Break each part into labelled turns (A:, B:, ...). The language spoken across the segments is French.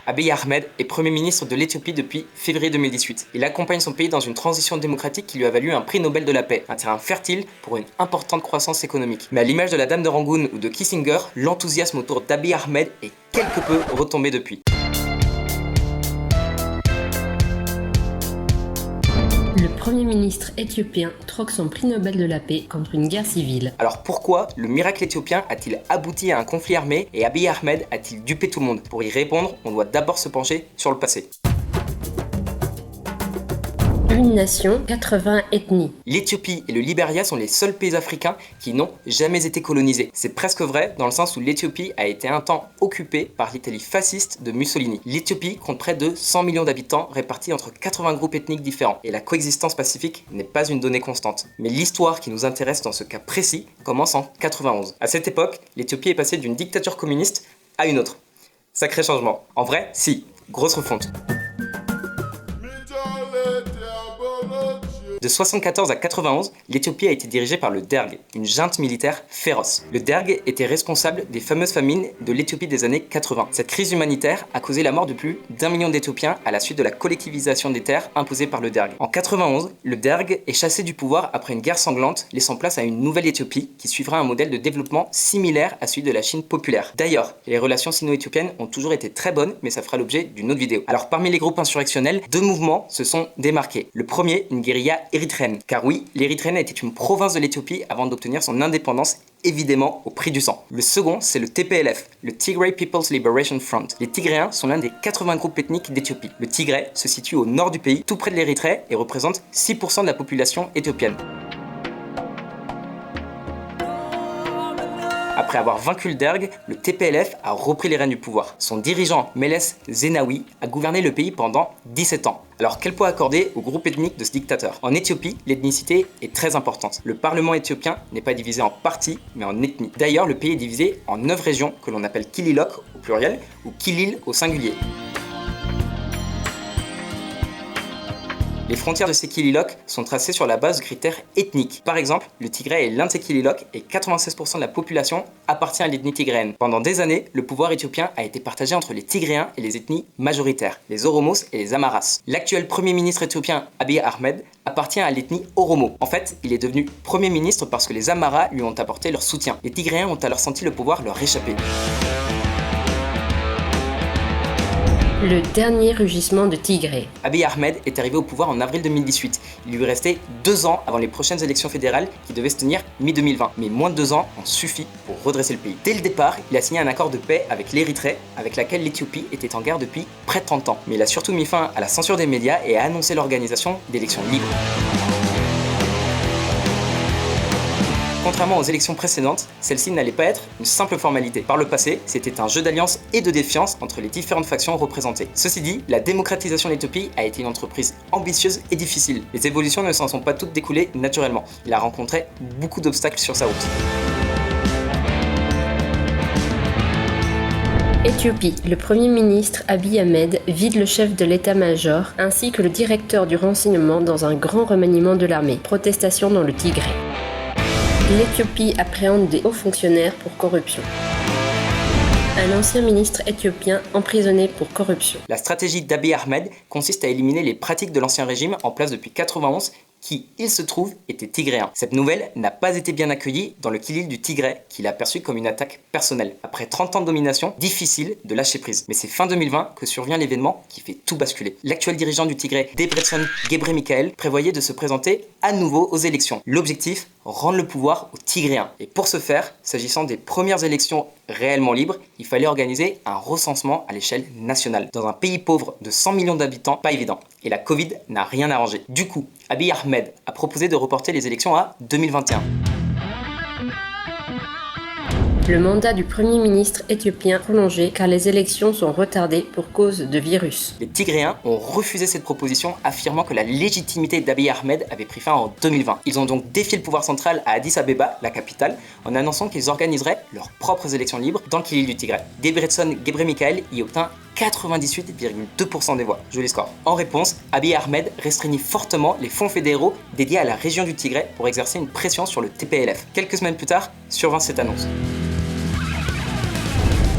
A: Abiy Ahmed est Premier ministre de l'Éthiopie depuis février 2018. Il accompagne son pays dans une transition démocratique qui lui a valu un prix Nobel de la paix, un terrain fertile pour une importante croissance économique. Mais à l'image de la Dame de Rangoon ou de Kissinger, l'enthousiasme autour d'Abiy Ahmed est quelque peu retombé depuis.
B: Le Premier ministre éthiopien troque son prix Nobel de la paix contre une guerre civile.
A: Alors pourquoi le miracle éthiopien a-t-il abouti à un conflit armé et Abiy Ahmed a-t-il dupé tout le monde? Pour y répondre, on doit d'abord se pencher sur le passé.
B: Une nation, 80 ethnies.
A: L'Éthiopie et le Libéria sont les seuls pays africains qui n'ont jamais été colonisés. C'est presque vrai dans le sens où l'Éthiopie a été un temps occupée par l'Italie fasciste de Mussolini. L'Éthiopie compte près de 100 millions d'habitants répartis entre 80 groupes ethniques différents. Et la coexistence pacifique n'est pas une donnée constante. Mais l'histoire qui nous intéresse dans ce cas précis commence en 91. À cette époque, l'Éthiopie est passée d'une dictature communiste à une autre. Sacré changement. En vrai, si, grosse refonte. De 74 à 91, l'Éthiopie a été dirigée par le Derg, une junte militaire féroce. Le Derg était responsable des fameuses famines de l'Éthiopie des années 80. Cette crise humanitaire a causé la mort de plus d'1 million d'Éthiopiens à la suite de la collectivisation des terres imposée par le Derg. En 91, le Derg est chassé du pouvoir après une guerre sanglante, laissant place à une nouvelle Éthiopie qui suivra un modèle de développement similaire à celui de la Chine populaire. D'ailleurs, les relations sino-éthiopiennes ont toujours été très bonnes, mais ça fera l'objet d'une autre vidéo. Alors parmi les groupes insurrectionnels, deux mouvements se sont démarqués. Le premier, une guérilla érythréenne. Car oui, l'Érythrée était une province de l'Éthiopie avant d'obtenir son indépendance, évidemment au prix du sang. Le second, c'est le TPLF, le Tigray People's Liberation Front. Les Tigréens sont l'un des 80 groupes ethniques d'Éthiopie. Le Tigray se situe au nord du pays, tout près de l'Érythrée, et représente 6% de la population éthiopienne. Après avoir vaincu le Derg, le TPLF a repris les rênes du pouvoir. Son dirigeant, Meles Zenawi, a gouverné le pays pendant 17 ans. Alors quel poids accorder au groupe ethnique de ce dictateur? En Éthiopie, l'ethnicité est très importante. Le parlement éthiopien n'est pas divisé en partis, mais en ethnies. D'ailleurs, le pays est divisé en 9 régions que l'on appelle Kililok au pluriel ou Kilil au singulier. Les frontières de ces Kililok sont tracées sur la base de critères ethniques. Par exemple, le Tigray est l'un de ces Kililok et 96% de la population appartient à l'ethnie tigréenne. Pendant des années, le pouvoir éthiopien a été partagé entre les Tigréens et les ethnies majoritaires, les Oromos et les Amaras. L'actuel premier ministre éthiopien Abiy Ahmed appartient à l'ethnie Oromo. En fait, il est devenu premier ministre parce que les Amaras lui ont apporté leur soutien. Les Tigréens ont alors senti le pouvoir leur échapper.
B: Le dernier rugissement de Tigray.
A: Abiy Ahmed est arrivé au pouvoir en avril 2018. Il lui restait 2 ans avant les prochaines élections fédérales qui devaient se tenir mi-2020. Mais moins de 2 ans ont suffi pour redresser le pays. Dès le départ, il a signé un accord de paix avec l'Érythrée, avec laquelle l'Éthiopie était en guerre depuis près de 30 ans. Mais il a surtout mis fin à la censure des médias et a annoncé l'organisation d'élections libres. Contrairement aux élections précédentes, celle-ci n'allait pas être une simple formalité. Par le passé, c'était un jeu d'alliance et de défiance entre les différentes factions représentées. Ceci dit, la démocratisation de l'Éthiopie a été une entreprise ambitieuse et difficile. Les évolutions ne s'en sont pas toutes découlées naturellement. Il a rencontré beaucoup d'obstacles sur sa route.
B: Éthiopie, le Premier ministre Abiy Ahmed vide le chef de l'état-major ainsi que le directeur du renseignement dans un grand remaniement de l'armée. Protestation dans le Tigray. L'Éthiopie appréhende des hauts fonctionnaires pour corruption. Un ancien ministre éthiopien emprisonné pour corruption.
A: La stratégie d'Abiy Ahmed consiste à éliminer les pratiques de l'ancien régime en place depuis 91 qui, il se trouve, était tigréen. Cette nouvelle n'a pas été bien accueillie dans le Kilil du Tigray, qu'il a perçu comme une attaque personnelle. Après 30 ans de domination, difficile de lâcher prise. Mais c'est fin 2020 que survient l'événement qui fait tout basculer. L'actuel dirigeant du Tigray, Debretsion Gebremichael, prévoyait de se présenter à nouveau aux élections. L'objectif, rendre le pouvoir aux Tigréens. Et pour ce faire, s'agissant des premières élections réellement libres, il fallait organiser un recensement à l'échelle nationale. Dans un pays pauvre de 100 millions d'habitants, pas évident. Et la Covid n'a rien arrangé. Du coup, Abiy Ahmed a proposé de reporter les élections à 2021.
B: Le mandat du Premier ministre éthiopien prolongé car les élections sont retardées pour cause de virus.
A: Les Tigréens ont refusé cette proposition, affirmant que la légitimité d'Abiy Ahmed avait pris fin en 2020. Ils ont donc défié le pouvoir central à Addis Abeba, la capitale, en annonçant qu'ils organiseraient leurs propres élections libres dans le Kilil du Tigray. Debretsion Gebremichael y obtint 98,2% des voix. Joli score. En réponse, Abiy Ahmed restreignit fortement les fonds fédéraux dédiés à la région du Tigray pour exercer une pression sur le TPLF. Quelques semaines plus tard, survint cette annonce.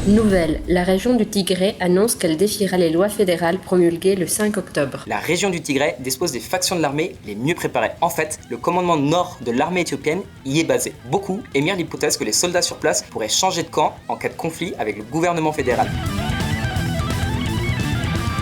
B: Nouvelle, la région du Tigré annonce qu'elle défiera les lois fédérales promulguées le 5 octobre.
A: La région du Tigré dispose des factions de l'armée les mieux préparées. En fait, le commandement nord de l'armée éthiopienne y est basé. Beaucoup émirent l'hypothèse que les soldats sur place pourraient changer de camp en cas de conflit avec le gouvernement fédéral.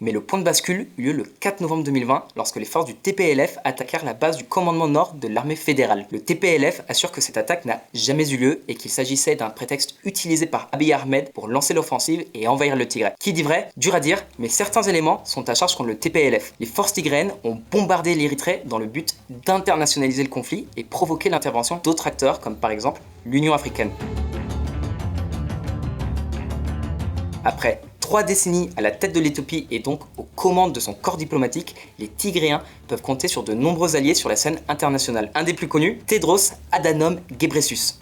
A: Mais le point de bascule eut lieu le 4 novembre 2020 lorsque les forces du TPLF attaquèrent la base du commandement nord de l'armée fédérale. Le TPLF assure que cette attaque n'a jamais eu lieu et qu'il s'agissait d'un prétexte utilisé par Abiy Ahmed pour lancer l'offensive et envahir le Tigré. Qui dit vrai? Dur à dire, mais certains éléments sont à charge contre le TPLF. Les forces tigréennes ont bombardé l'Érythrée dans le but d'internationaliser le conflit et provoquer l'intervention d'autres acteurs comme par exemple l'Union africaine. Après 3 décennies à la tête de l'Éthiopie et donc aux commandes de son corps diplomatique, les Tigréens peuvent compter sur de nombreux alliés sur la scène internationale. Un des plus connus, Tedros Adhanom Ghebreyesus,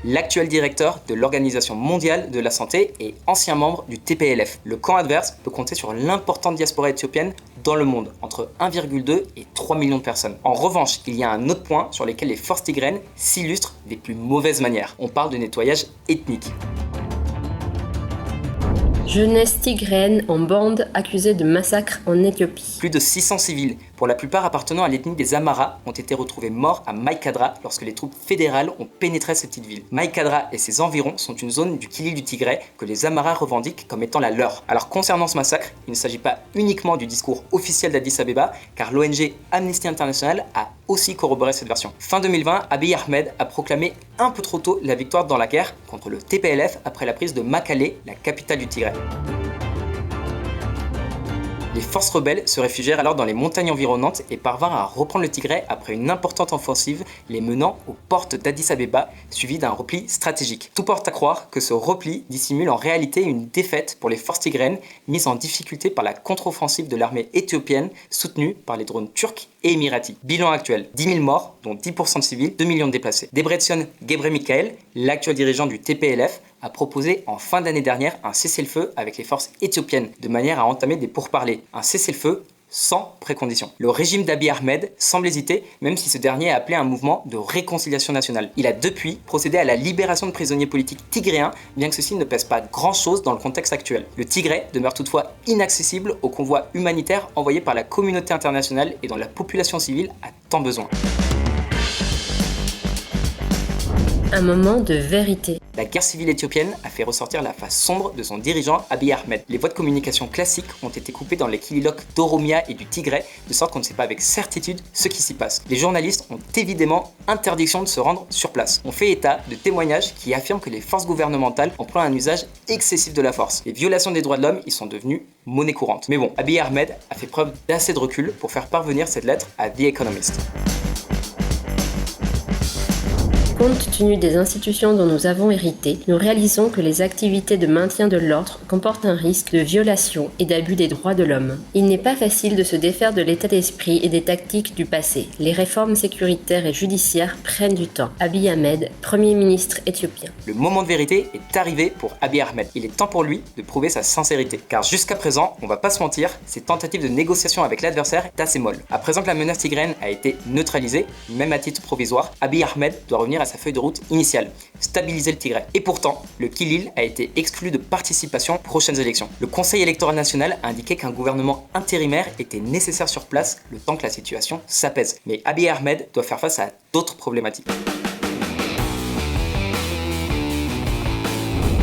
A: l'actuel directeur de l'Organisation mondiale de la santé et ancien membre du TPLF. Le camp adverse peut compter sur l'importante diaspora éthiopienne dans le monde, entre 1,2 et 3 millions de personnes. En revanche, il y a un autre point sur lequel les forces tigréennes s'illustrent des plus mauvaises manières. On parle de nettoyage ethnique.
B: Jeunesse tigréenne en bande accusée de massacre en Éthiopie.
A: Plus de 600 civils, pour la plupart appartenant à l'ethnie des Amharas, ont été retrouvés morts à Maïkadra lorsque les troupes fédérales ont pénétré cette petite ville. Maïkadra et ses environs sont une zone du Kilil du Tigré que les Amharas revendiquent comme étant la leur. Alors concernant ce massacre, il ne s'agit pas uniquement du discours officiel d'Addis Abeba, car l'ONG Amnesty International a aussi corroboré cette version. Fin 2020, Abiy Ahmed a proclamé un peu trop tôt la victoire dans la guerre contre le TPLF après la prise de Makale, la capitale du Tigré. Les forces rebelles se réfugièrent alors dans les montagnes environnantes et parvinrent à reprendre le Tigré après une importante offensive les menant aux portes d'Addis Abeba, suivie d'un repli stratégique. Tout porte à croire que ce repli dissimule en réalité une défaite pour les forces tigréennes mises en difficulté par la contre-offensive de l'armée éthiopienne soutenue par les drones turcs et émiratis. Bilan actuel, 10 000 morts, dont 10% de civils, 2 millions de déplacés. Debretsion Gebremichael, l'actuel dirigeant du TPLF, a proposé en fin d'année dernière un cessez-le-feu avec les forces éthiopiennes, de manière à entamer des pourparlers. Un cessez-le-feu sans précondition. Le régime d'Abiy Ahmed semble hésiter, même si ce dernier a appelé un mouvement de réconciliation nationale. Il a depuis procédé à la libération de prisonniers politiques tigréens, bien que ceci ne pèse pas grand-chose dans le contexte actuel. Le Tigré demeure toutefois inaccessible aux convois humanitaires envoyés par la communauté internationale et dont la population civile a tant besoin.
B: Un moment de vérité.
A: La guerre civile éthiopienne a fait ressortir la face sombre de son dirigeant Abiy Ahmed. Les voies de communication classiques ont été coupées dans les Kililoques d'Oromia et du Tigré, de sorte qu'on ne sait pas avec certitude ce qui s'y passe. Les journalistes ont évidemment interdiction de se rendre sur place. On fait état de témoignages qui affirment que les forces gouvernementales emploient un usage excessif de la force. Les violations des droits de l'homme y sont devenues monnaie courante. Mais bon, Abiy Ahmed a fait preuve d'assez de recul pour faire parvenir cette lettre à The Economist.
B: Compte tenu des institutions dont nous avons hérité, nous réalisons que les activités de maintien de l'ordre comportent un risque de violation et d'abus des droits de l'homme. Il n'est pas facile de se défaire de l'état d'esprit et des tactiques du passé. Les réformes sécuritaires et judiciaires prennent du temps. Abiy Ahmed, Premier ministre éthiopien.
A: Le moment de vérité est arrivé pour Abiy Ahmed. Il est temps pour lui de prouver sa sincérité. Car jusqu'à présent, on va pas se mentir, ses tentatives de négociation avec l'adversaire est assez molle. À présent que la menace tigréenne a été neutralisée, même à titre provisoire, Abiy Ahmed doit revenir à sa feuille de route initiale, stabiliser le Tigré. Et pourtant, le Kilil a été exclu de participation aux prochaines élections. Le Conseil électoral national a indiqué qu'un gouvernement intérimaire était nécessaire sur place le temps que la situation s'apaise. Mais Abiy Ahmed doit faire face à d'autres problématiques.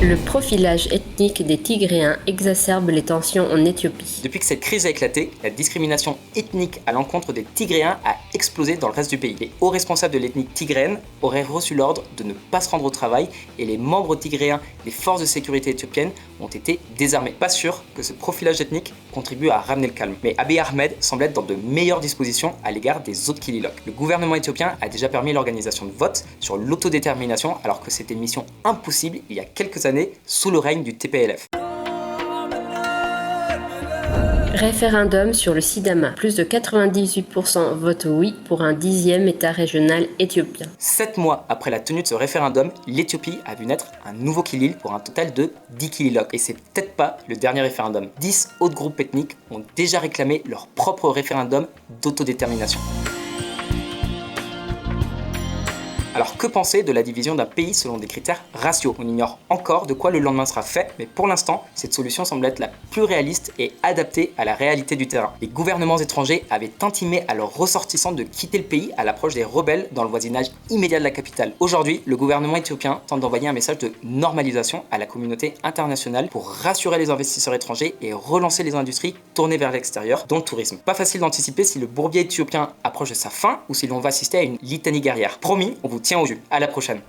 B: Le profilage ethnique des Tigréens exacerbe les tensions en Éthiopie.
A: Depuis que cette crise a éclaté, la discrimination ethnique à l'encontre des Tigréens a explosé dans le reste du pays. Les hauts responsables de l'ethnie tigréenne auraient reçu l'ordre de ne pas se rendre au travail et les membres tigréens des forces de sécurité éthiopiennes ont été désarmés. Pas sûr que ce profilage ethnique contribue à ramener le calme. Mais Abiy Ahmed semble être dans de meilleures dispositions à l'égard des autres Kililoques. Le gouvernement éthiopien a déjà permis l'organisation de votes sur l'autodétermination alors que c'était mission impossible il y a quelques années sous le règne du TPLF.
B: Référendum sur le Sidama. Plus de 98% votent oui pour un 10e État régional éthiopien.
A: 7 mois après la tenue de ce référendum, l'Éthiopie a vu naître un nouveau Kilil pour un total de 10 Kililoques. Et c'est peut-être pas le dernier référendum. 10 autres groupes ethniques ont déjà réclamé leur propre référendum d'autodétermination. Alors que penser de la division d'un pays selon des critères raciaux? On ignore encore de quoi le lendemain sera fait, mais pour l'instant, cette solution semble être la plus réaliste et adaptée à la réalité du terrain. Les gouvernements étrangers avaient intimé à leurs ressortissants de quitter le pays à l'approche des rebelles dans le voisinage immédiat de la capitale. Aujourd'hui, le gouvernement éthiopien tente d'envoyer un message de normalisation à la communauté internationale pour rassurer les investisseurs étrangers et relancer les industries tournées vers l'extérieur, dont le tourisme. Pas facile d'anticiper si le bourbier éthiopien approche de sa fin ou si l'on va assister à une litanie guerrière. Promis, on vous tient au jus. À la prochaine.